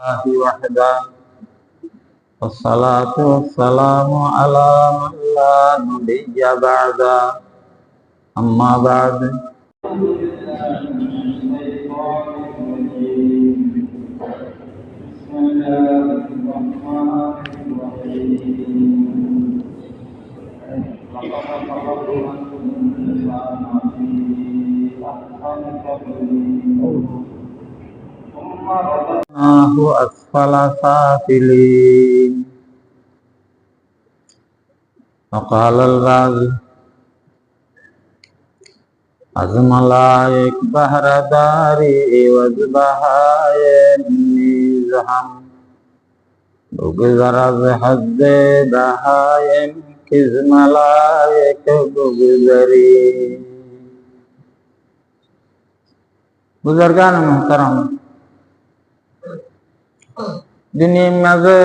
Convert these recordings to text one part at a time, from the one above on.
وحده والصلاة والسلام على من لا نبي بعده أما بعد بسم الله الرحمن الرحيم لقد خلقنا الإنسان في أحسن تقويم ثم رددناه أسفل سافلين وقال الغازي أزملايك بحر داري وزبهايم نيزهم بغزر از حد بهايم كزملايك بغزري बुजुर्गान मोहतरम दुनियार माঝে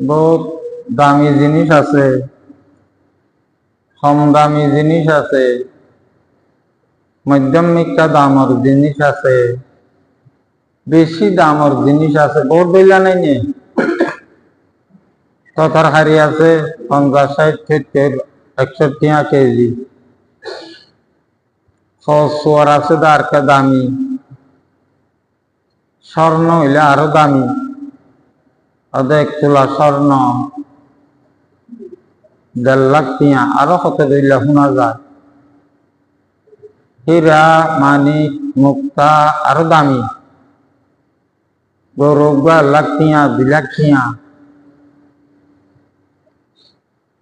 बहुत दामी जिनिस আছে कम दामी जिनिस আছে मध्यमिका दामर जिनिस আছে बेशी दामर जिनिस আছে बहुत बेला নাই নে তরকারি আছে 50-60 থেকে 100 কেজি সোয়ার আছে দারকা দামি স্বর্ণ হইলে আরো দামি অর্ধেক তোলা স্বর্ণ 1.5 লাখ টিয়া আরো কত দিলে শোনা যায় হীরা মানিক মুক্তা আরো দামি গৌরবা 1 লাখ টিয়া 2 লাখ টিয়া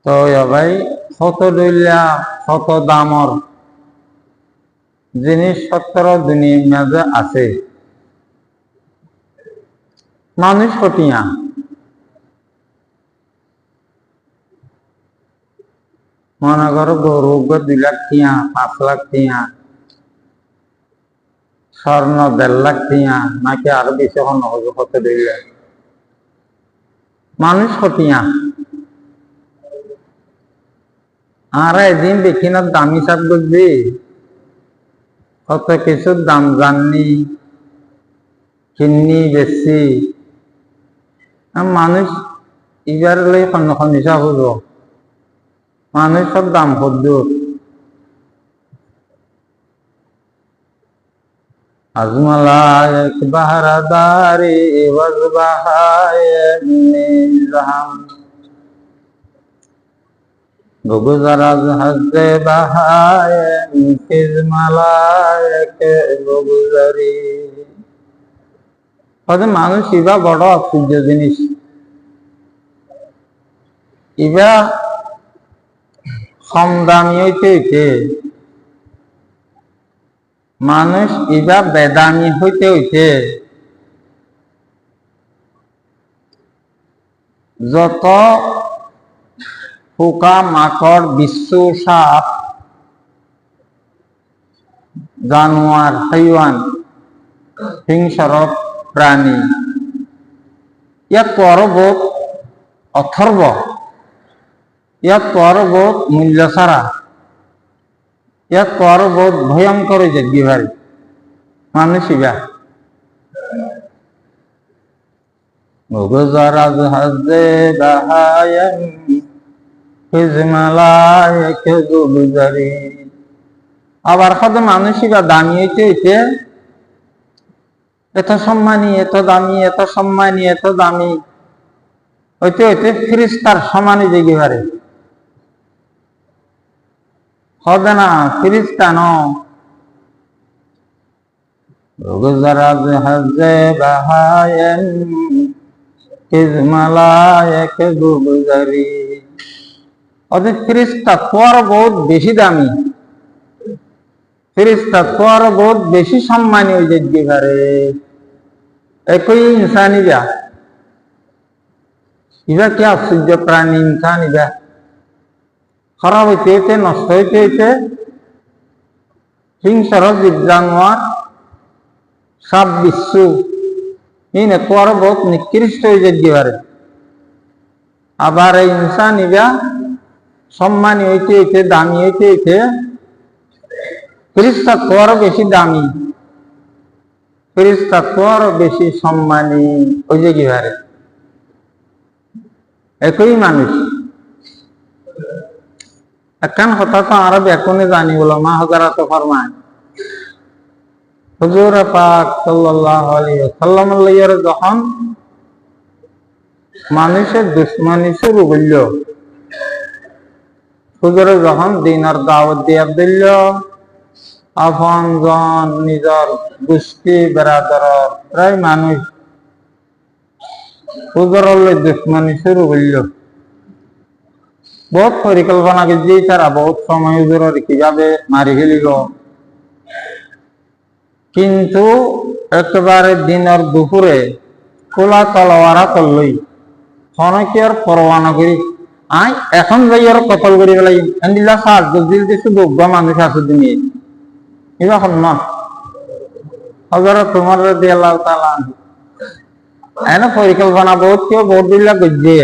তো ভাই কত দিলা কত দামর জিনিসপত্র দুনিয়ার মাঝে আছে মানুষ কটিয়া মনে করো গরু 2 লাখ টিয়া 5 লাখ টিয়া স্বর্ণ 1.5 লাখ টিয়া নাকি আরো বেশি কত দিলে মানুষ কটিয়া আর এদিন দেখি না দামি শাক বুঝবি কত কিছুর দাম জাননি কিন্নি বেশি মানুষ এবার হিসাব হলো মানুষ সব দাম কদ্দুর আজমালায়ক বাহারাদারি ওয়াজবাহায় নিজাম বগুজারাজ হাজে বাহায় কিজমালায়ক বগুজারি মানুষ ইবা বড় আশ্চর্য জিনিস ইবা কম দামি হইতে হইতে মানুষ ইবা বেদামি হইতে হইতে যত পোকা মাকড় বিশ্ব সাপ জানোয়ার হাইওয়ান হিংস্র প্রাণী ইয়াত পর্বত অথর্ব ইয়াত পর্বত মূল্য ছাড়া ইয়াত পর্বত ভয়ঙ্কর হয়ে যায় বিহারি মানুষ ইবা গুজরাজ হাজে বাহায়ম হিজমালায়ক গুজরি আবার কত মানুষ ইবা দামি হইতে হইতে এত সম্মানী এত দামি এত সম্মানী এত দামি হইতে হইতে ফিরিস্তার সমানে জেগে পারে হবে না ফিরিস্তা ন গুজরাজ হাজে বাহায়েন কিজমালায়ক গুজরি অর্থাৎ ফিরিস্তা তোর বহুত বেশি দামি ফিরিস্তা তোর বহুত বেশি সম্মানী হয়ে যেতে পারে একই ইনসান ইবা কি আশ্চর্য প্রাণী ইনসান ইবা খারাপ হইতে হইতে নষ্ট হইতে হইতে হিংস্র জীব জানোয়ার সাপ বিশ্ব ইনে তোর বহুত নিকৃষ্ট হয়ে যেতে পারে আবার এই ইনসান ইবা সম্মানী হইতে হইতে দামি হইতে হইতে ফিরিস্তা তোর বেশি দামি ফেরেশতা তো আরো বেশি সম্মানী ওই যে কি হারে একই মানুষ। একখান কথা তো আরব এখনই জানি বলো মা হযরত ফরমায় হুজুর পাক সাল্লাল্লাহু আলাইহি ওয়াসাল্লাম যখন মানুষের দুশ্মনী শুরু করল, হুজুরে যখন দিনের দাওয়াত দিয়ে দিল, আপন জন নিজের গোষ্ঠী বেড়াদর প্রায় মানুষ হুজুরের দুশ্মনী শুরু করল। বহুত পরিকল্পনা করছি তারা, বহুত সময় হুজুরের কিভাবে মারি ফেলিল, কিন্তু একেবারে দিনের দুপুরে খোলা তলোয়ারা তললই খনকের পরোয়ানা করি আই এখন যাই আর কতল করি পেলাই এন্ডিলা সাহায্য দিতে যোগ্য মানুষ আছে তুমি এবার ন হজরত তোমার রাদি আল্লাহ তাআলা এনে পরিকল্পনা বহুত কেউ বহুত দিল্লা গজ্জে,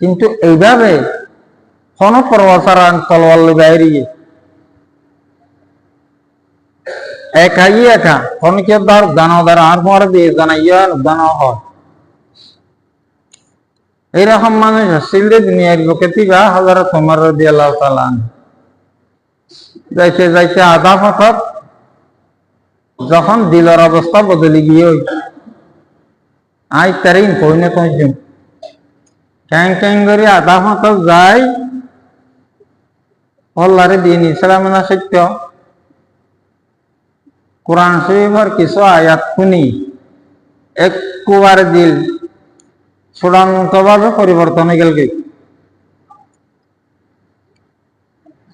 কিন্তু এইভাবে কোন পরোয়াসার তলোয়ার বাইরে একাই একা খনকের ধর জানো দ্বারা আর পরে দিয়ে জানাইয়া জানা হয়। এইরকম মানুষ আসছিল দুনিয়ার বুকে থেকে হযরত ওমর রাদিয়াল্লাহু তাআলা যাইতে যাইতে আধা পথ যখন দিলের অবস্থা বদলে গিয়ে আই তারিন কইনে কইছুম ক্যাং ক্যাং করে আধা পথ যাই আল্লাহর দিন ইসলাম না সত্য কোরআন শরীফের কিছু আয়াত শুনি একবারে দিল চূড়ান্তভাবে পরিবর্তন হয়ে গেল।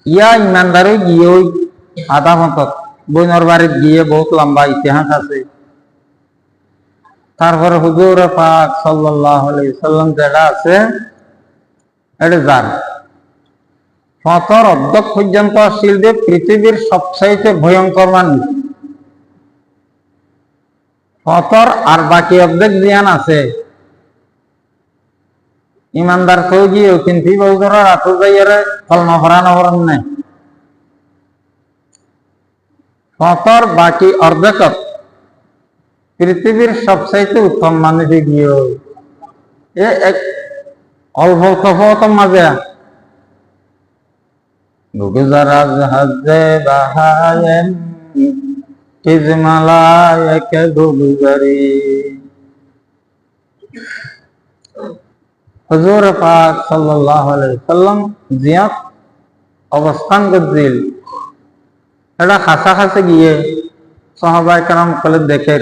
ইয়া ইমানদারে গিয়ে ওই আধা মতত বইনর বাড়িতে গিয়ে বহুত লম্বা ইতিহাস আছে। তারপরে হুজুর পাক সাল্লাল্লাহু আলাইহি সাল্লাম যেটা আছে এটা যান পথর অর্ধেক পর্যন্ত আসছিল যে পৃথিবীর সবচাইতে ভয়ঙ্কর মানুষ পথর, আর বাকি অর্ধেক জ্ঞান আছে ইমানদার কেউ গিয়েও কিন্তু বউধর রাতু যাইয়ারে কলমা ফরানো ফরান নাই পথর বাকি অর্ধেক পৃথিবীর সবচাইতে উত্তম মানুষে গিয়ে এ এক অল্প তফাৎ মাঝে গুজারাজ হাজে বাহায়েন কিজমালায়কে গুগুজারি। হুজুর পাক সাল্লাল্লাহু আলাইহি সাল্লাম জিয়াত অবস্থান করছিল, এটা কাছাকাছি গিয়ে সাহাবায়ে কেরাম কলে দেখে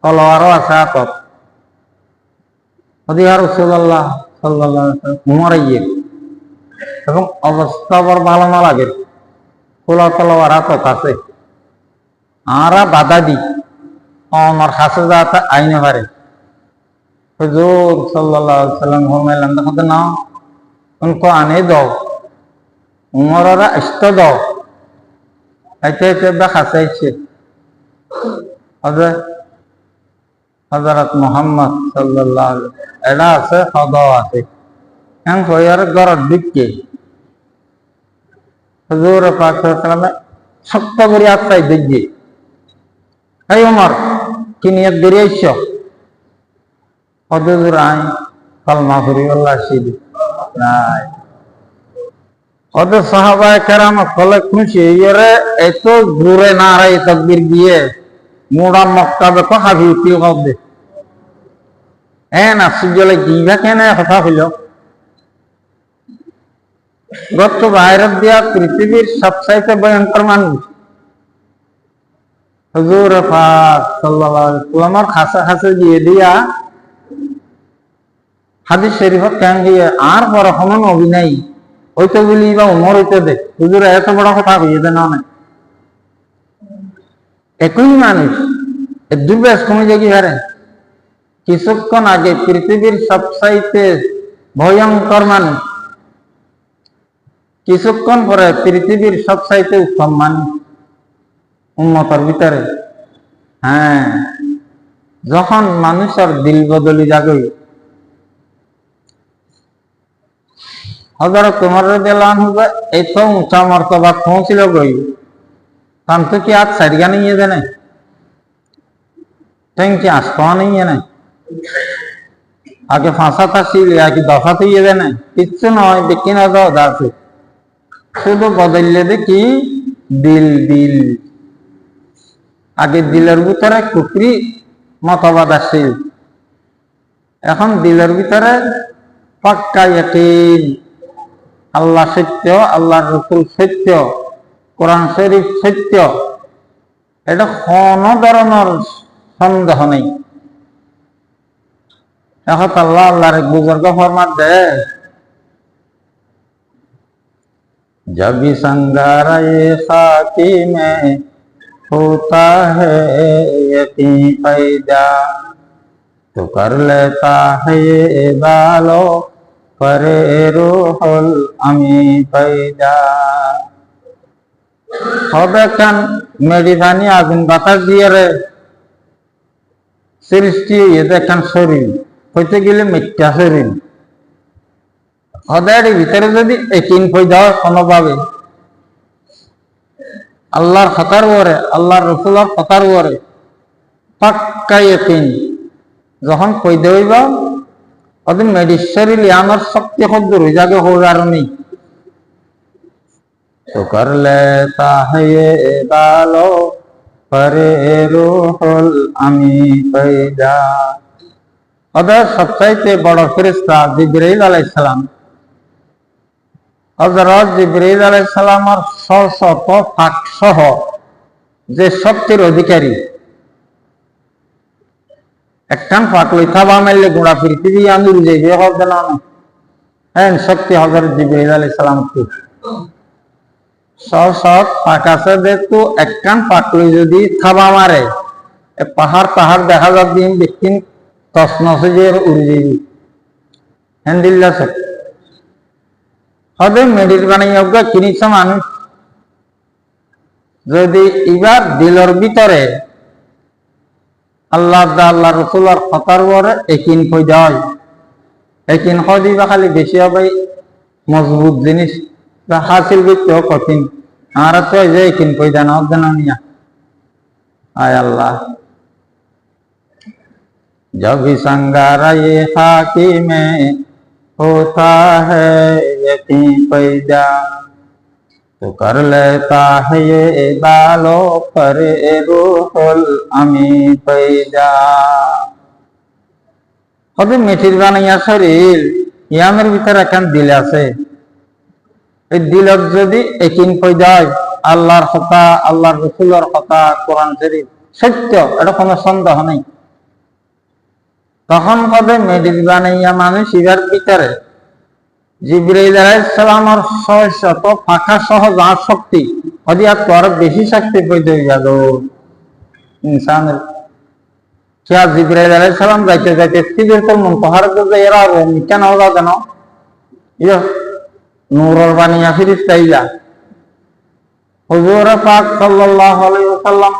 তলোয়ারও আছে হাতত, ইয়া রাসূলুল্লাহ সাল্লাল্লাহু আলাইহি ওয়াসাল্লাম উমর আইয়ে এবং অবস্থা বড় ভালো না লাগে, খোলা তলোয়ার হাতত আছে আর বাধা দি আমার কাছে যাতে আইনে পারে। হুজুর সাল্লাল্লাহু আলাইহি ওয়াসাল্লাম ফরমাইলেন দেখো না উनको आने दो, উমররা আসতে দাও। আইতে আইতে দেখাচ্ছে হযরত মুহাম্মদ সাল্লাল্লাহু আলাইহি ওয়াসাল্লাম এটা আছে খদা আছে এন কয়ার ঘর দিকে হুজুর পাক সাল্লাল্লাহু আলাইহি ওয়াসাল্লাম শক্ত করে আত্মাই দেখি এই উমর কি নিয়ত বেরিয়েছ হুজুর আই কালমা পড়ি আল্লাহ শিদি নাই ওদের সাহাবায়ে কেরাম কলে খুশি এরে এত ঘুরে না রাই তাকবীর দিয়ে মোড়া মক্কা দেখো হাবি উঠি হবে না সুজলে গিবা কেন কথা হইল গত বাইরের দিয়া পৃথিবীর সবচাইতে ভয়ঙ্কর মানুষ হুজুর পাক সাল্লাল্লাহু আলাইহি ওয়াসাল্লাম কাছে গিয়ে দিয়া হাদিস শরীফত কেন গিয়ে আর বড় কোনো নবী নাই হইতে বলি বা উমর হইতে দে হুজুর এত বড় কথা কইয়ে দেন না একই মানুষ দুর্বেশ কমে যায় কি হারে কিছুক্ষণ আগে পৃথিবীর সবচাইতে ভয়ঙ্কর মানুষ, কিছুক্ষণ পরে পৃথিবীর সবচাইতে উত্তম মানুষ উম্মতের ভিতরে। হ্যাঁ, যখন মানুষের দিল বদলি যাবে হযরত ওমর রাদিয়াল্লাহু আনহু এত উঁচা মর্তবা পৌঁছিল গই তান তো কি আজ সারিয়া নিয়ে জানে ট্যাঙ্কি আসতো নেই না আগে ফাঁসাতা ছিল আগে দফা থেকে যাবে না কিচ্ছু নয় দেখি না দাও আছে শুধু বদললে দেখি দিল দিল আগে দিলের ভিতরে কুকরি মতবাদ আসছিল এখন দিলের ভিতরে পাক্কা ইয়াকিন আল্লাহ সত্য আল্লাহর রাসূল সত্য কোরআন শরীফ সত্য এটা কোনো ধরনের সন্দেহ নেই এখন আল্লাহ আল্লাহর এক বুজুর্গ ফরমান দে जब संगारे खाकी में होता है यकीन पैदा तो कर लेता है ये बालो पर रूहुल अमी पैदा হবে কান মেডিভানি আগুন বাতাস দিয়ে রে সৃষ্টি এটা কান শরীর হইতে গেলে মিথ্যা শরীর হদের ভিতরে যদি একিন পয়দা কোনোভাবে আল্লাহর কথার ওরে আল্লাহর রাসূলের কথার ওরে পাক্কা একিন যখন পয়দা হইব ওদের মেডিশরি লিয়ানোর শক্তি খুব দূর হয়ে যাবে হওয়ার নেই তো কর লেতা है ये बालो पर रूहुल अमी पैदा ওদের সবচাইতে বড় ফেরেশতা জিবরাইল আলাইহিস সালাম হযরত জিবরাইল আলাইহিস সালামের শত ফাঁক সহ যে শক্তির অধিকারী একখান ফাঁক লইতা বা মারলে গোড়া পৃথিবী আন্দুল যাইবে হবে না হ্যাঁ শক্তি হযরত জিবরাইল আলাইহিস সালাম কি সব ফাঁক আছে যেহেতু একখান ফাঁক লই যদি থাবা মারে পাহাড় পাহাড় দেখা যাবে দিন দেখিন তসনসে যে উড়ে যাবে হ্যান্ডিল্লা সব হবে মেডির বানাইয়া কিনিস মানুষ যদি এবার দিলর ভিতরে আল্লাহ আল্লাহ রাসূলের কথার পরে একিন পয়দা হয় একিন হদিবা খালি বেশি হবে মজবুত জিনিস হাসিল করতে কঠিন আর তো যে একিন পয়দা না হবে না নিয়া আয় আল্লাহ जब भी संगारा ये खाकी में होता है यकीन पैदा तो कर लेता है ये बालो पर रूहुल अमी पैदा হবে মেঠির বানাইয়া শরীর ইয়ামের ভিতরে এখন দিল আছে এই দিলত যদি একিন পয়দা হয় আল্লাহর কথা আল্লাহর রাসূলের কথা কোরআন শরীফ সত্য এটা কোনো সন্দেহ নেই তখন কবে মেডিস বানাইয়া মানুষ ইবার ভিতরে জিবরাইল আলাইহিস সালামের শত ফাঁকা সহ যা শক্তি অধিয়া তোর বেশি শক্তি পয়দা হয়ে গেল ইনসানের क्या जिब्राइल আলাইহিস সালাম যাইতে যাইতে সিদরাতুল মুনতাহার যে এরা কেন হলো কেন ইয়া নূরের বানিয়া ফেরেশতা ইলা হুজুর পাক সাল্লাল্লাহু আলাইহি ওয়াসাল্লাম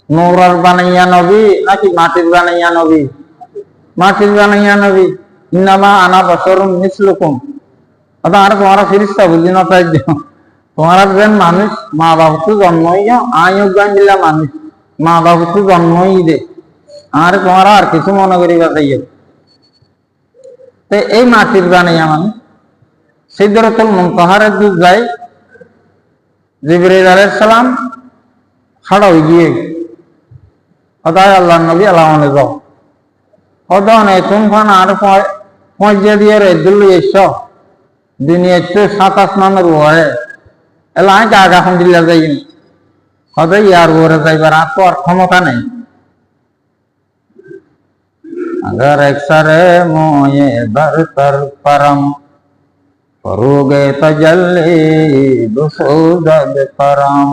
নূরের বানাইয়া নবী নাকি মাটির বানাইয়া নবী মাটির বানাইয়া নবী ইন্নামা আনা বাশারুম মিসলুকুম আদা আর তোমারা ফেরেশতা বুঝি না তাই তোমারা যেন মানুষ মা বাবা তো জন্মই আয়ু গাঞ্জিলা মানুষ মা বাবা তো জন্মই দে আর তোমারা আর কিছু মনে করি বাতাইয়ে তো এই মাটির বানাইয়া মানুষ সিদরাতুল মুনতাহার যুগ যায় জিবরাইল আলাইহিস সালাম খাড়া হয়ে গিয়ে আদায় আল্লাহর নবী আলাওয়ানে যাও অদনে তুমফান আর পয়জা দিয়ে রে দিল্লি এসো দুনিয়াতে 7 আসমানের ওরে এলাই জায়গা এখন দিল্লা যাই হবে ইয়ার ওরে যাইবার আর তো আর ক্ষমতা নেই अगर अक्सरे मोये बरतर परम फरूगे तजल्ली दुसूदद परम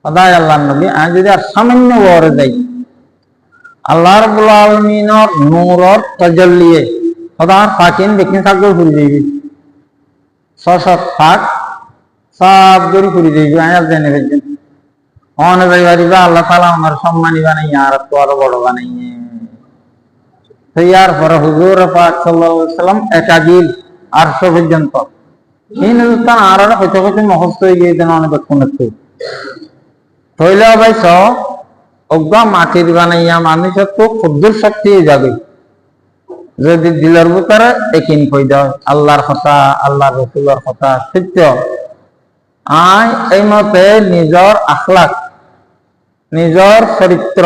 अदाय अल्लाह नबी आज যদি আর সামান্য ওরে যাই আল্লাহ রাব্বুল আলামিনের নূরের তাজাল্লিয়ে খোদার ফাকিন দেখে থাকবে ভুলে যাবে সশত ফাক সব গরি ভুলে যাবে আয়াত জেনে দেখবেন অনেক বাড়িবা আল্লাহ তাআলা আমার সম্মানী বানাইয়া আর তো আরো বড় বানাইয়ে তৈয়ার পরে হুজুর পাক সাল্লাল্লাহু আলাইহি ওয়াসাল্লাম একাগিল আরশ পর্যন্ত হিন্দুস্তান আর হইতে হইতে মুখস্থ হয়ে গিয়ে দেন অনেক কোন হইলে ভাই অজ্ঞা মাটির বানাইয়া মানুষের তো ক্ষুদ্র শক্তি যাবে যদি দিলের ভিতরে একিন কই দাও আল্লাহর কথা আল্লাহ রসুলের কথা সত্য আয় এই মতে নিজের আখলাক নিজের চরিত্র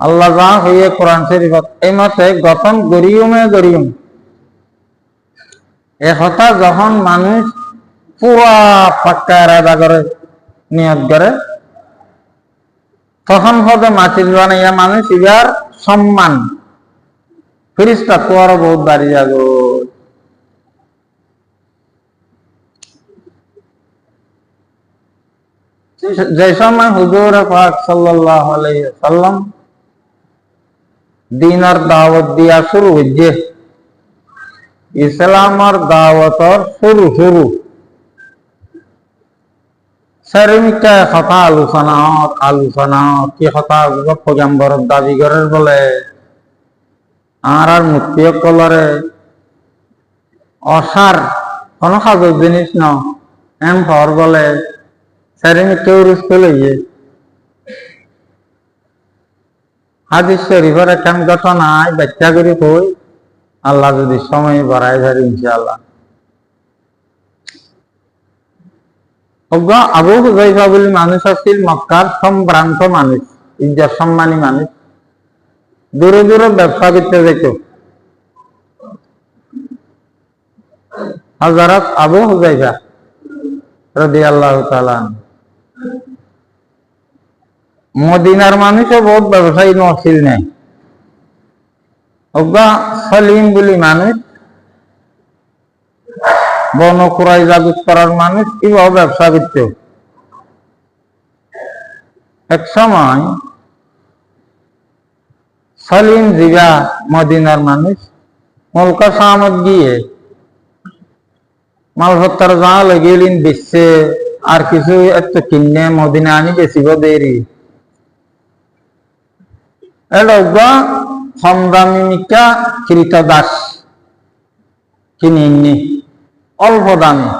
আল্লাহ যা হইয়ে কোরআন শরীফত এই মতে গঠন গরিয়ম এ কথা যখন মানুষ পুরা পাক্কা এরাদা করে নিয়ত করে তখন হতে মাটির বানাইয়া মানুষ ইবার সম্মান ফেরেশতা তো আরো বহুত বাড়ি যাবো যে সময় হুজুর পাক সাল্লাল্লাহু আলাইহি ওয়াসাল্লাম দিনের দাওয়াত দিয়া শুরু হইছে ইসলামের দাওয়াতর শুরু সারিমিকা কথা আলোচনা কি কথা পয়গম্বরের দাবি করে বলে আর মুক্তি কলরে অসার কোন সাজর জিনিস ন এম হর বলে সারিমিকা উরুস লইয়ে হাদিস শরীফের একখান ঘটনায় ব্যাখ্যা করি কই আল্লাহ যদি সময় বাড়ায় ধরে ইনশাআল্লাহ আবু হুযায়ফা বলে মানুষ আছিল মক্কার সম্ভ্রান্ত মানুষ ইজ্জত সম্মানী মানুষ দূরে দূরে ব্যবসা করতে যেত হযরত আবু হুযায়ফা রাদিয়াল্লাহু তাআলা মদিনার মানুষও বহুত ব্যবসায়ী নছিল নাই সলিম বলি মানুষ বন কুরাইজা গুস্তরার মানুষ কিভাবে ব্যবসা করতে এক সময় সলিম জিগা মদিনার মানুষ মলকা সামত গিয়ে মালপত্র যা লাগিয়ে বেচছে আর কিছু একটু কিনে মদিনা আনি বেচিব দেরি সমদামিকা কৃত দাস কিনি অল্প দামে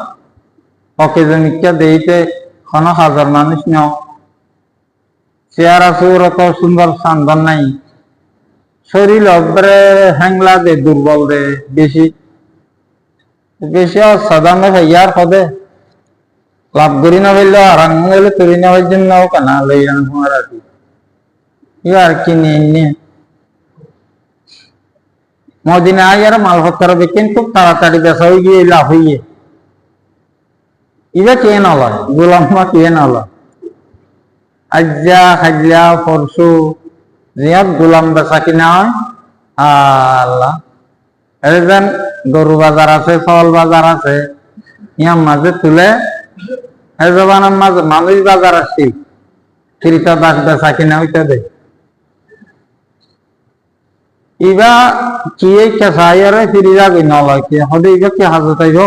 অকেজমিকা দিতে কোনো হাজার মানুষ নেও চেহারা সুরত সুন্দর সান্দন নাই শরীর অব্রে হ্যাংলা দে দুর্বল দে বেশি সাধারণ ভাইয়ার হদে লাভ করি না হইলে আর হইলে তৈরি না হওয়ার জন্য কেনা লইলাম আর কি ইয়ার কিনে মদিনা আয়ার মালপত্র বেকেন খুব তাড়াতাড়ি বেচা হয়ে গিয়ে লাভ হইয়ে ইবা কে নলয় গোলামা কে নলয় আজ্জা খাজলা পরশু জিয়াত গোলাম বেচা কিনা হয় আল্লাহ এজন গরু বাজার আছে ফল বাজার আছে ইয়ার মাঝে তুলে জবানের মাঝে মানুষ বাজার আসছি ক্রেতা দাস বেচা কিনা হইতে দে ইবা কি কেসাইয়ারে ফিরে যাবে নলয় কি হদে ইবা কি হাজত আইব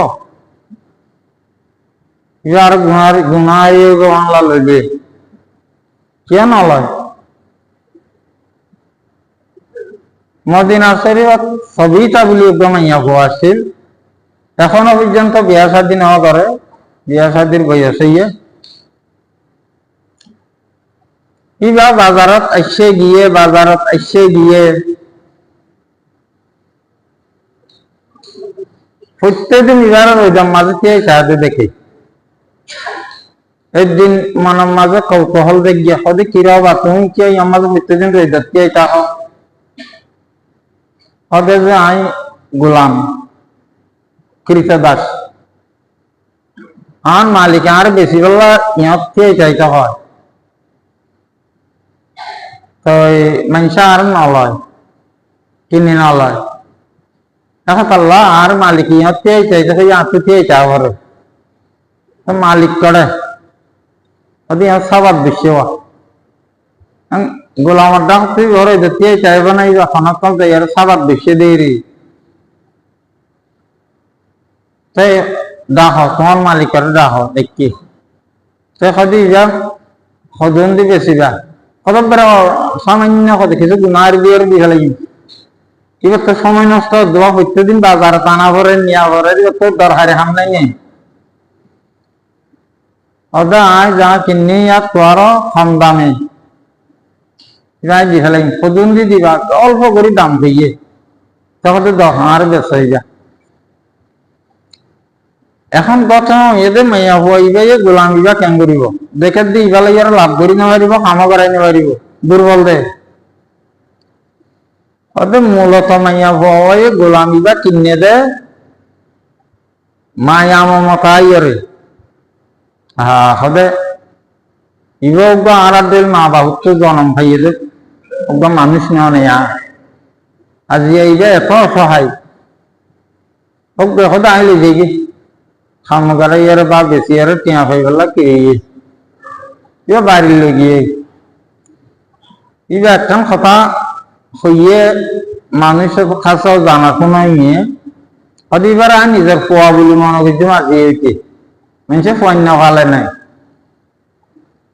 ইবা আর গুনার বাংলা লইবে কে নলয় মদিনা শরীফত সবিতা বলি একদম ইয়া হওয়া আসছিল এখনো পর্যন্ত বিয়া শাদী নেওয়া করে বিয়া শাদীর বয়স হইয়ে ইবা বাজারত আসছে গিয়ে প্রত্যেকদিন ইবারের ওই মাঝে সাহায্য দেখে একদিন মনের মাঝে কৌতূহল দেখিয়ে হদে কিরা বা তুমি কি আমাদের প্রত্যেকদিন রোজাত কে চাহ হদে যে আই গোলাম কৃত দাস আন মালিক আর বেশি বেলা ইয়ত কে চাইতে হয় তো মানুষ আর নলয় কিনে নলয় আল্লাহ আর মালিক ইয়তে চাইতে আঁতুতে চা ঘরে মালিক করে সবার বিশ্ব গোলামের ডাক তুই ঘরে যেতে চাইবে না যখন সবার বিশ্ব দেরি তাই ডাহ তোমার মালিকের ডাহ দেখি তাই সদি যা সজন দি বেশিবা কত বেড়া সামান্য কথা কিছু গুণার বিয়ের বিঘা লাগি এবার তো সময় নষ্ট দেওয়া প্রত্যেকদিন বাজার টানা ভরে নিয়া ভরে তো দরকারে হাম নাই ওদা আয় যা কিনি আর তোর কম দামে যাই দি ফেলাই কদুন দি দিবা অল্প করে দাম দিয়ে তখন তো 10 বেশ হয়ে যা এখন কথা এদের মাইয়া হইবে গোলাম বিবা কেন করিব দেখে দি ইবালে ইয়ার লাভ করি না পারিব কামও করাই না পারিব দুর্বল দে ওদের মূলত মাইয়া হয়ে গোলাম বিবা কিনে দে মায়া মমতা ইয়ে হ্যাঁ হবে ইবা ওগা আর দিল মা বাবু তো জনম খাইয়ে দে ওগা মানুষ নেওয়া আজি এইবা এত অসহায় হোক দেখো আইলে যাই খামগারা ইয়ার বা বেশি আর টিয়া পাই গেল কি ইবা বাড়ি লগিয়ে ইবা একখান কথা হইয়ে মানুষের কাছেও জানা শোনাই নিয়ে এবার আর নিজের পোয়া বলে মনে করছি মাঝে মানুষের পণ্য ভালে নাই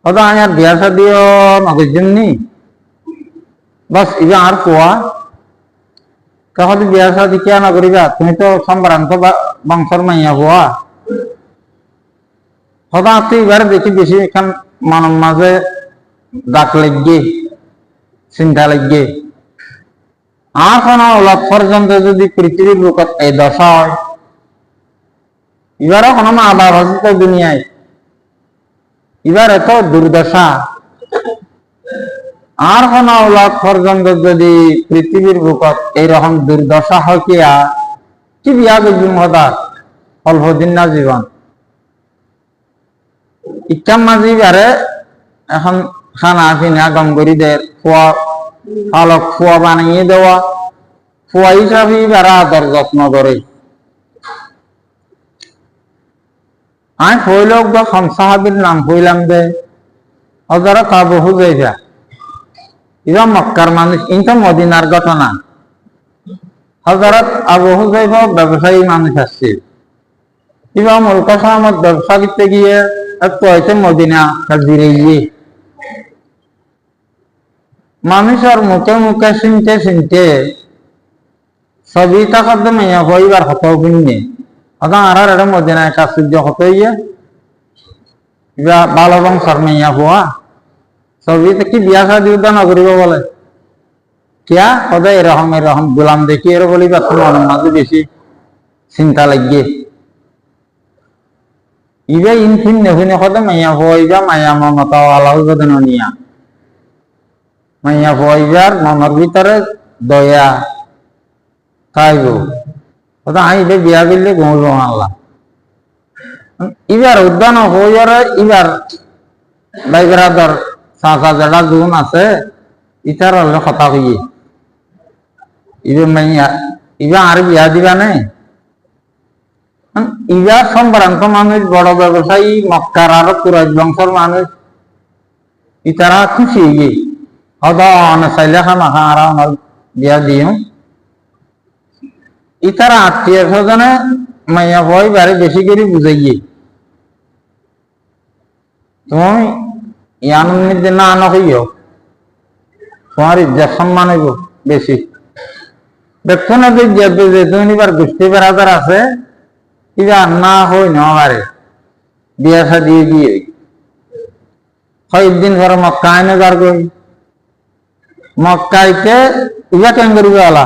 হয়তো আমি আর বিয়া শাদিও নকরছেন নি বাস ইবা আর পোয়া তখন বিয়া শাদি কিয়া না করিবা তুমি তো সম্ভ্রান্ত বংশর মাইয়া পোয়া হঠাৎ এবার দেখি বেশি এখান মানব মাঝে ডাক লাগিয়ে চিন্তা লাগিয়ে আর কোন অলপ পর্যন্ত যদি পৃথিবীর বুকত এই দশা হয় এবারও কোনো মা বাবা আছে দুনিয়ায় এবার এত দুর্দশা আর কোন অলপ পর্যন্ত যদি পৃথিবীর বুকত এইরকম দুর্দশা হয় কি বিয়া করবি হঠাৎ অল্প দিন না জীবন ইচ্ছার মাঝে বারে এখন খানা পিনা গম করি দে খোয়া আলোক খোয়া বানিয়ে দেওয়া খোয়া হিসাবে বারা আদর যত্ন করে আমি হইলেও সাহাবির নাম হইলাম দে ওরা তা বহু জায়গা এরা মক্কার মানুষ কিন্তু মদিনার ঘটনা হজরত আবু হুযায়ফা ব্যবসায়ী মানুষ আসছে এবার মুলকা সাহামত ব্যবসা করতে গিয়ে পয়সা মদিনা জিরে গিয়ে মানুষের মুখে মুখে শুনতে ছবি থাকার তো মেয়ে হইবার হত কিনে আর এটা মদিনায় কাজ সূর্য হত ইয়ে ভালো বংশর মেয়া হওয়া ছবি কি বিয়া শাদি উদ্যান করিব বলে কিয়া সদায় এরকম গোলাম দেখি এর বলি বা তোমার মাঝে বেশি চিন্তা লাগিয়ে ইবা ইনফিন নেফিনে সদায় মাইয়া হইবা মায়া মমতা আলাহ বেদন নিয়া মাইয়া হইবার মনের ভিতরে দয়া খাইব ওটা আমি বিয়া করলে ঘুমব আল্লাহ ইবার উদ্যান হইয়ার ইবার বাইগরাদর চাচা যেটা জুন আছে ইটার হলে কথা কইয়ে ইবে মাইয়া ইবা আর বিয়া দিবা নেই ইবা সম্ভ্রান্ত মানুষ বড় ব্যবসায়ী মক্কার আর কুরাইশ বংশর মানুষ ইতারা খুশি হইয়ে হদা চাইলে খানা আর আমার বিয়া দিও ইতারা আত্মীয় স্বজনে মাইয়া ভয় বারে বেশি করে বুঝাইয়ে তুমি ইয়ানন্দির না আনা হইও তোমার ইজ্জত সম্মান হইব বেশি দেখছো না যে তুমি এবার গোষ্ঠী বেড়াদার আছে এবার না হই না পারে বিয়া শাদি দিয়ে কয়েকদিন পরে মক্কা আইনে যার কই মক্কাইতে ইবা কেন করিবে আলা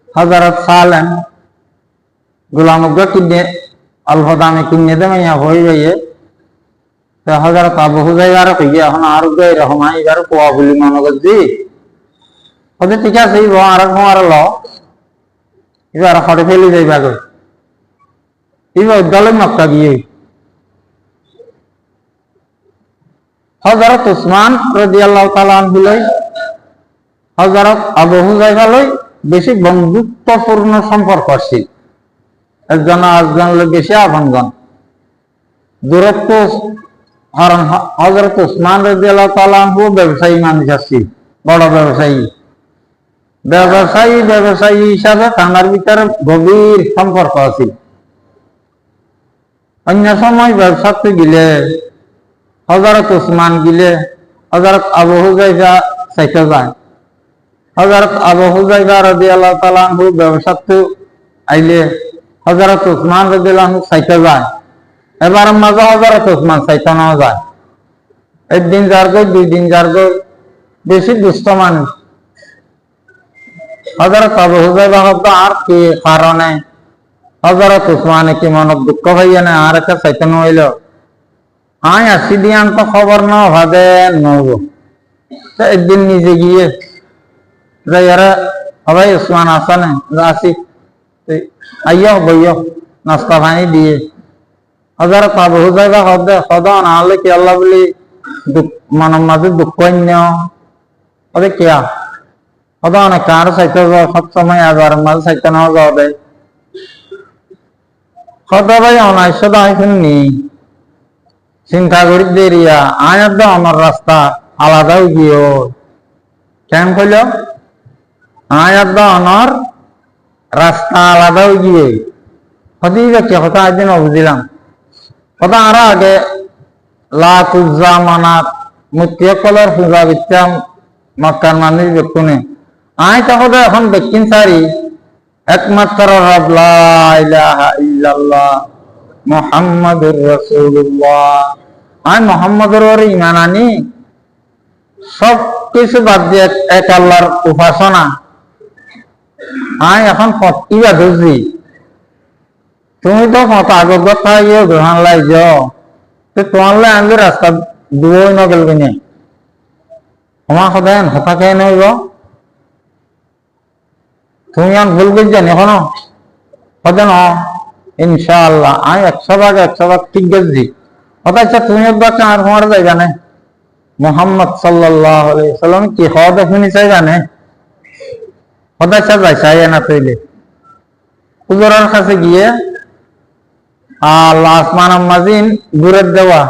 হযরত সালেম গোলামকে কিনে অল্প দামে কিনে দে মাইয়া হই যাইয়ে হযরত আবু হুযায়ফা কইয়া এখন আর এরকম এবার কোয়া বলি মনে করছি ওদের ঠিক আছে আর তোমার ল এবার হটে ফেলে যাইবা গো এবার দলে মক্কা গিয়ে হযরত উসমান রাদিয়াল্লাহু তাআলা আনহু লই হযরত আবু হুযায়ফা লই বেশি বন্ধুত্বপূর্ণ সম্পর্ক ছিল একজন আরেকজন বেশি আপনজন দূরত্ব কারণ হযরত উসমান রাদিয়াল্লাহু তাআলা আনহু ব্যবসায়ী মানুষ আছে বড় ব্যবসায়ী হিসাবে তাঁর ভিতরে গভীর সম্পর্ক আছে অন্য সময় ব্যবসাতে গেলে হযরত উসমান গেলে হযরত আবু হুযায়ফা চাইতে যায় হযরত আবু হুযায়ফা রাদিয়াল্লাহু তাআলা আনহু ব্যবসাতে আইলে হযরত উসমান রাদিয়াল্লাহু আনহু চাইতে যায় এবার মাঝে হযরত উসমান চাইতে না যায় একদিন যার গো দুই দিন যার গো বেশি দুস্থ মানুষ। হযরত আবু হুযায়ফা হতো আর কি কারণে হযরত উসমানে কি মনত দুঃখ হইয়া না আর একটা চৈতন্য হইল, আয় আসি দিয়ান তো খবর না ভাবে নব। একদিন নিজে গিয়ে যাইয়ারা সবাই উসমান আসানে আসি আইয় বইয় নাস্তা পানি দিয়ে হযরত আবু হুযায়ফা হদে খদা না হলে কি আল্লাহ বলি মনের মাঝে দুঃখ ওদের কিয়া খদা অনেক কার চাইতে সব সময় আবার মাঝে চাইতে না যাওয়া দেয় খদা ভাই অনাইশ শুননি চিন্তা করি দেরিয়া আয়ার দাও আমার রাস্তা আলাদাও গিয়ে কেন কইল আয়ার দাও আমার রাস্তা আলাদাও গিয়ে হতেই যাচ্ছে কথা একদিন বুঝিলাম কথা আরো আগে লাখ উজ্জা মানাত মুক্তিকলের পূজা বিচ্ছাম মক্কার মানুষ ব্যক্তি আয় তাহলে এখন ব্যক্তিন সারি একমাত্র রব লা ইলাহা ইল্লাল্লাহ মুহাম্মাদুর রাসূলুল্লাহ আয় মুহাম্মাদের ঈমান আনি সব কিছু বাদ দিয়ে এক আল্লাহর উপাসনা আয় এখন কিবা ধরছি তুমি তো কত আগত থাকিও গ্রহণ লাই যাও তো তোমার লাই আমি রাস্তা দুই নগেল কিনে তোমার সদায় হতা খেয়ে নইব তুমি আর ভুল করছো এখনো হতে ন ইনশাআল্লাহ আমি 100% ঠিক গেছি অথচ তুমি আর তোমার যাইবা না মুহাম্মদ সাল্লাল্লাহু আলাইহি ওয়াসাল্লাম কি হদ শুনি চাইবা না অথচ যাই না তৈলে হুজুরের কাছে গিয়ে আল্লাহ আসমান মাজিন দূরে দেওয়া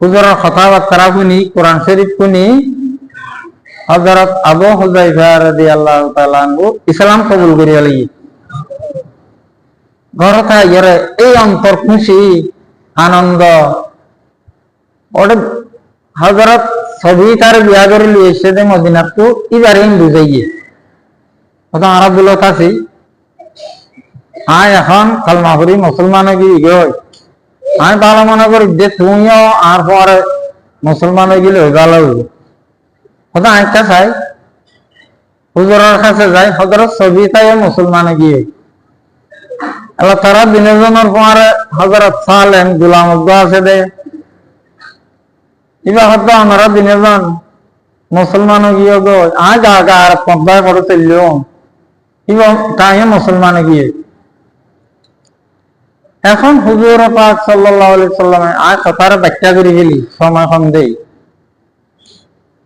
হুজুরের কথাবার্তা শুনি কোরআন শরীফ শুনি হযরত আবু হুযায়ফা রাদিয়াল্লাহু তাআলা আনহু ইসলাম কবুল করিয়া লাগি ঘরটা ইয়ারে এই অন্তর খুশি আনন্দ ওটা হযরত সবই তার বিয়া করে লিয়ে এসে যে মদিনাত তো এবারে বুঝাইয়ে ওটা আরবগুলো কাছে আয় এখন কালমা করি মুসলমান হয়ে গিয়ে আমি ভালো মনে করি যে তুমিও আর পরে মুসলমান হয়ে গেলে ভালো হইব ওটা একটা চাই হুজুরের কাছে যাই হযরত ছবি চাই মুসলমান গিয়ে আল্লাহ তারা দিনের জনের পরে হযরত সালেম গোলাম আছে দে এবার হয়তো আমরা দিনের জন মুসলমান গিয়ে গো আজ আগা আর পদ্মায় করে চলল এবং তাই মুসলমান গিয়ে এখন হুজুর পাক সাল্লাল্লাহু আলাইহি সাল্লামে আয় কথার ব্যাখ্যা করে গেলি সময় কম দেই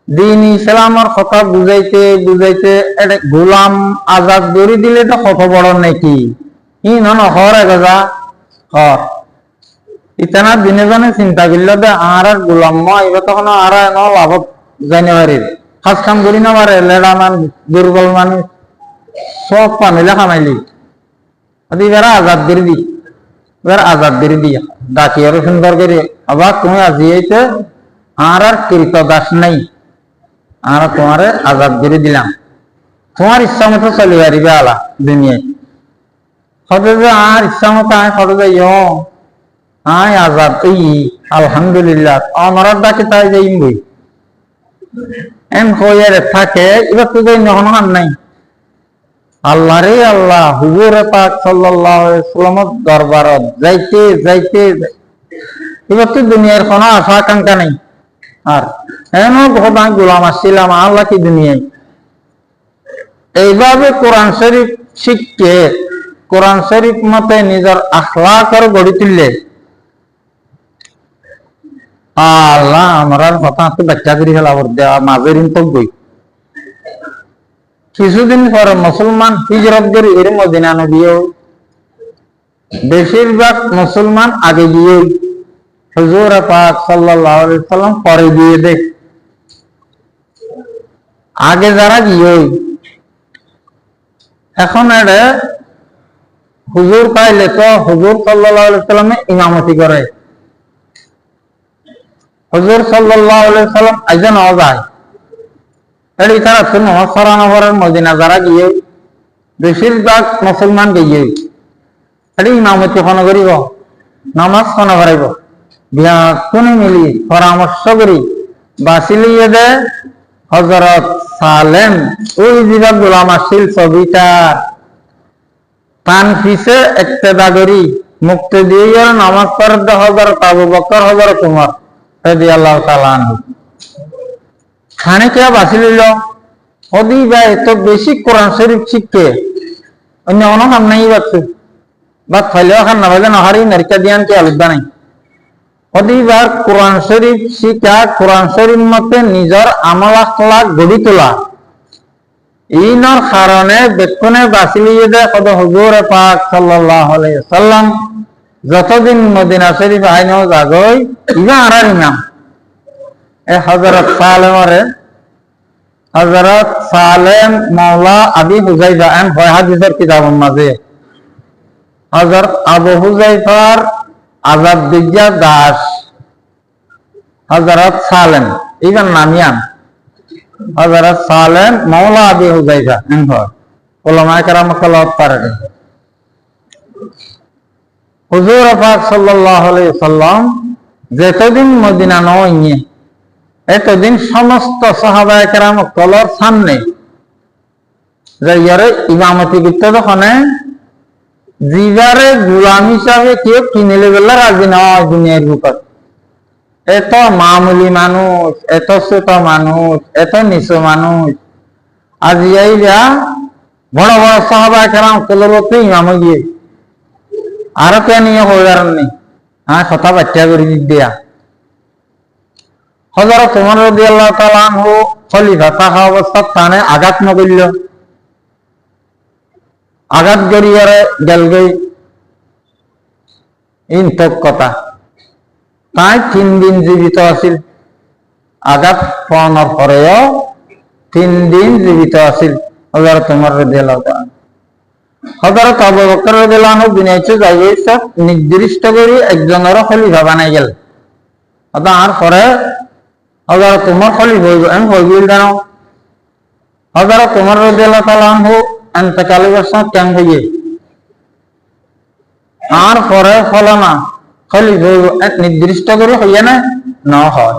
দিন ইসলামের কথা বুঝাইতে বুঝাইতে গোলাম আজাদ করে দিলে তো কত বড় নাকি ই নন হর এগা হর ইতানা দিনে জানে চিন্তা করলে দে আর গোলাম এবার তখন আর লাভ জানি পারি কাজ কাম করি না পারে লেডা মান দুর্বল মানুষ সব পানিলে খামাইলি এবার আজাদ করে দি এবার আজাদ করে দি ডাকি আরো সুন্দর করে আবার তুমি আজিয়েছে আর কৃত দাস নাই আর তোমার আজাদ করে দিলাম তোমার ইচ্ছা মতো চলে পারিবে আলা দুনিয়ায় হতে যে আর ইচ্ছা মতো আয় হতে যাই আয় আজাদ এই আলহামদুলিল্লাহ আমার ডাকে তাই যাইম বই এম হয়ে থাকে এবার তো যাই নহন নাই আল্লাহ রে আল্লাহ হুজুর পাক সাল্লাল্লাহু আলাইহি ওয়াসাল্লামের দরবারত যাইতে যাইতে এবার তো দুনিয়ার কোনো আশা আকাঙ্ক্ষা নেই আর এমন ভগবান গোলাম আসছিলাম আল্লাহ কি দুনিয়ায় এইভাবে কোরআন শরীফ শিখকে কোরআন শরীফ মতে নিজের আখলাক গড়ি তুললে আল্লাহ আমরা কথা তো ব্যাখ্যা করে ফেলা দেওয়া মাঝের তো বই কিছুদিন পরে মুসলমান হিজরত করে এর মদিনা নবীও বেশিরভাগ মুসলমান আগে গিয়ে হুজুর পাক সাল্লাল্লাহু আলাইহি ওয়াসাল্লাম পরে দিয়ে দেখ আগে যারা গিয়ে এখন এটা হুজুর পাইলে তো হুজুর সাল্লাল্লাহু আলাইহি ওয়াসাল্লামে ইমামতি করে হুজুর সাল্লাল্লাহু আলাইহি ওয়াসাল্লাম আইজন যায় এটি তারা শুনো সরানগরের মদিনা যারা গিয়ে বেশিরভাগ মুসলমান গিয়ে এটি ইমামতি কোন করিব নামাজ কোন করাইব বিয়া কোনে মিলি পরামর্শ করি বাসিলিয়ে দে হযরত সালেম ওই জিবা গোলাম আসিল ছবিটা তান পিছে ইক্তেদা করি মুক্তি দিয়ে নামাজ পড়তে হযরত আবু বকর হযরত উমর রাদিয়াল্লাহু তাআলা আনহু খানে কে বাসিলিল ওদি ভাই তো বেশি কোরআন শরীফ শিখতে অন্য কোনো কাম নাই বাত ফাইলেও খান না ভাই নহরি নারকা দিয়ান কে আলুদা নাই অদিবার কোরআন শরীফ শিখা কোরআন শরীফ মতে নিজের আমল আখলাক গড়ি তোলা ইনর কারণে বেক্ষণে বাসিলিয়ে দে কত হুজুর পাক সাল্লাল্লাহু আলাইহি ওয়াসাল্লাম যতদিন মদিনা শরীফ আইনো জাগই ইবা আরার ইমাম এ হযরত সালেম মাওলা আবি হুযাইফা এন হয় হাদিসের কিতাবের মাঝে হযরত আবু হুযাইফার আজাদ বিজ্ঞা দাস হযরত সালেম ইবান নামিয়ান হযরত সালেম মাওলা আবি হুযাইফা এনহর উলামায়ে কেরাম কলত পারে হুজুর পাক সাল্লাল্লাহু আলাইহি ওয়াসাল্লাম যতদিন মদিনা নয় এতদিন সমস্ত সাহাবায়ে কেরাম কলর সামনে যাইয়ারে ইমামতি করতে তখন জিবারে গোলাম হিসাবে কেউ কিনে লেবেলা রাজি নয় দুনিয়ার বুকত এত মামুলি মানুষ এত ছোট মানুষ এত নিচু মানুষ আজি আইবা বড় বড় সাহাবায়ে কেরাম কলরতে ইমাম গিয়ে আর কে নিয়ে হইয়ার নেই হ্যাঁ কথা বাচ্চা করে দিয়া হযরত ওমর রাদিয়াল্লাহু তাআলা আনহু খলিফা থাকা অবস্থাত তানে আঘাত নগল্য আঘাত গড়িয়ারে গেলগই ইনতক কথা তাই 3 দিন জীবিত আছিল আঘাত পাওয়ার পরেও 3 দিন জীবিত আছিল হযরত ওমর রাদিয়াল্লাহু তাআলা হযরত আবু বকর রাদিয়াল্লাহু আনহু বিনাইছে যাইয়ে সব নির্দিষ্ট করে একজনের খলিফা বানাই গেল আর পরে হযরত ওমর খলিফা হইল জানো হযরত ওমর রাদিয়াল্লাহু তাআলা আনহু ইন্তেকালের সময় কেন হইয়ে আর পরে ফলানা খলিফা এক নির্দিষ্ট করে হইয়া না হয়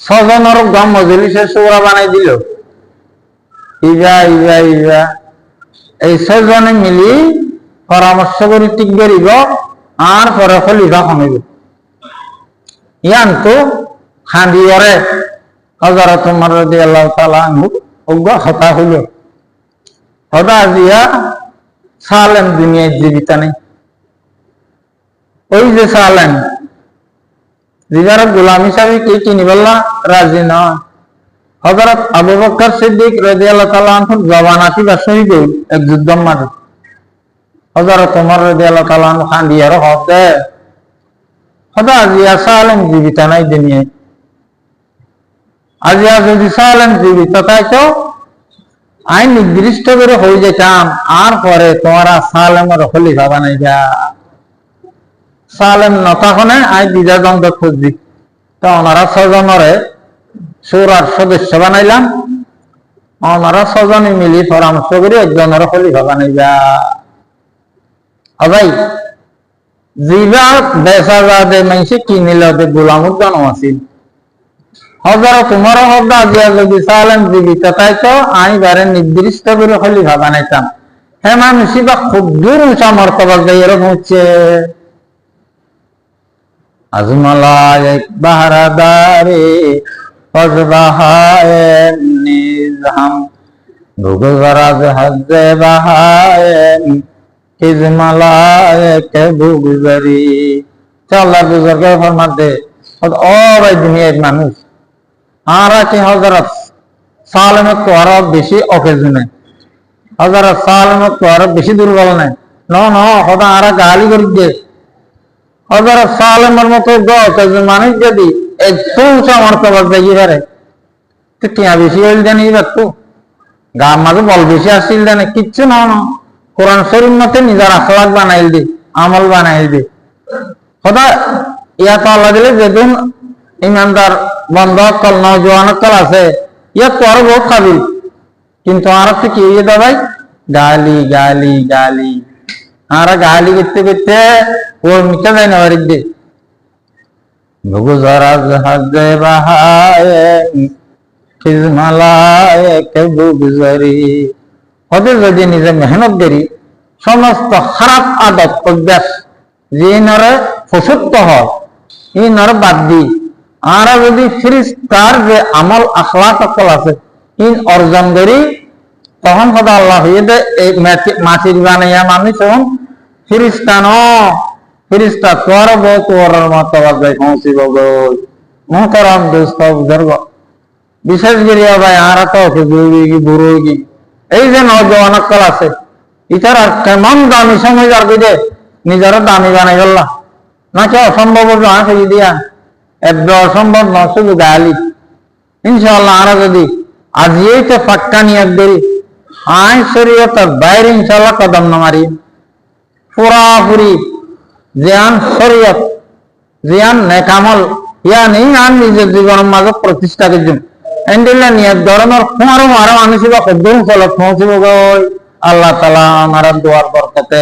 6 জনের গাম মজলিসে শুরা বানাই দিল ইবা এই 6 জনে মিলি পরামর্শ করে ঠিক করিব আর পরে খলিফা হইব ইয়ান তো হাঁদিয়রে হযরত ওমর রাদিয়াল্লাহু তাআলা আনহু ওগা হতা হইল হদা দিয়া সালেম দুনিয়ায় জীবিত নেই ওই যে সালেম জিগার গোলাম হিসাবে কে কিনিবল্লা রাজি নয় হযরত আবু বকর সিদ্দিক রাদিয়াল্লাহু তাআলা আনহু জবান আসিবা শহীদ এক যুদ্ধের মাঝে হযরত ওমর রাদিয়াল্লাহু তাআলা আনহু হাঁদিয়ার হতে হদা দিয়া সালেম জীবিত নাই দুনিয়ায় আজিয়া যদি সালেম জীবিত থাকতো আইন নির্দিষ্ট করে হয়ে যেতাম আর পরে তোমরা সালেমের খলিফা বানাইবা সালেম নতাখনে আই দিদা দ্বন্দ্ব খুঁজবি তো ওনারা 6 জনরে সুরার সদস্য বানাইলাম ওনারা 6 জনে মিলি পরামর্শ করে একজনের খলিফা বানাইবা ভাই জিবা বেসাজাদে মাইসে কিনিল গোলাম উদ্যান আছিল হযরত ওমর হদা দিয়া যদি সালেম জীবিত থাকতো আমি বারে নির্দিষ্ট করে খলিফা বানাইতাম হ্যাঁ মানুষই বা খুব দূর উঁচা মর্তবা যাই এরকম হচ্ছে আজমালায়েক বাহারাদারে ফজবাহায়ে নিজাম বুগজরাজ হজ্জে বাহায়ে ইজমালায়েক বুগজরি আল্লাহর বুজুর্গের ফরমাতে ও ভাই দুনিয়ার মানুষ আর কি হযরত সালেমের তো আরো বেশি অকেজনে হযরত সালেমের তো আরো বেশি দুর্বল নাই না হদা আর গালি করে দে হযরত সালেমের মতো অকেজন মানুষ যদি একটু উঁচা মর্তবা যাই পারে তো টিয়া বেশি হইল জানি তো গার মাঝে বল বেশি আসছিল জানে কিচ্ছু না কোরআন শরীফ মতে নিজের আখলাক বানাইল দি আমল বানাইল দি হদা ইয়া তো আল্লাহ দিলে যেদিন ইমানদার বন্ধ কল নজওয়ান কল আছে ইয়া তো আরো বহুত কাবিল কিন্তু আর তো কি হয়ে ভাই গালি গালি গালি আর গালি করতে করতে ওর মিটা যায় না বাড়ির দিয়ে بگذر از حد بهای খিজমালায় بگذری হতে যদি নিজে মেহনত করি সমস্ত খারাপ আদত অভ্যাস যে নরে ফসুত্ব হয় এই নর বাদ দি আর যদি ফিরিস্তার যে আমল আখলাক অকল আছে ইন অর্জন করি তখন কথা আল্লাহ হয়ে দে এই মাটির বানাইয়া মানুষ তখন ফিরিস্তা তোর বউ তোর মতো বাজায় পৌঁছিব গই মোহতারাম দোস্ত বুজুর্গ বিশেষ করে ভাই আর তো বুড়ো কি এই যে নজওয়ান অকল আছে ইতার কেমন দামি সময় যার বুঝে নিজের দামি বানাই গেল্লা নাকি অসম্ভব আছে দিয়া একদম অসম্ভব ন শুধু গালি ইনশাআল্লাহ আর যদি আজিয়েই তো পাক্কা নিয়ত করি আইন শরীয়তের বাইরে ইনশাআল্লাহ কদম না মারি পুরাপুরি জিয়ান শরীয়ত জিয়ান নেকামল ইয়া নেই আর নিজের জীবনের মাঝে প্রতিষ্ঠা করছেন এন্ডিল্লা নিয়ত ধরনের কুমারও আরো মানুষের কদ্দুর ফলত পৌঁছিব গই আল্লাহ তাআলা আমার দোয়ার বরকতে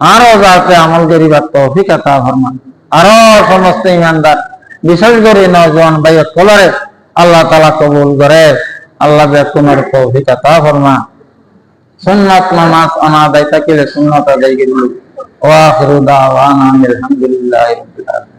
আরো যাতে আমল করিবার তৌফিক আতা ফরমান আরো সমস্ত ইমানদার বিশেষ করে নওজোয়ান ভাই সকলরে আল্লাহ তাআলা কবুল করে আল্লাহ বেকুমের তৌফিক আতা ফরমান সুন্নাত নামাজ আনাদায় থাকিলে সুন্নাত আদায় করিল ওয়া আখিরু দাওয়ানা আলহামদুলিল্লাহি রাব্বিল আলামিন।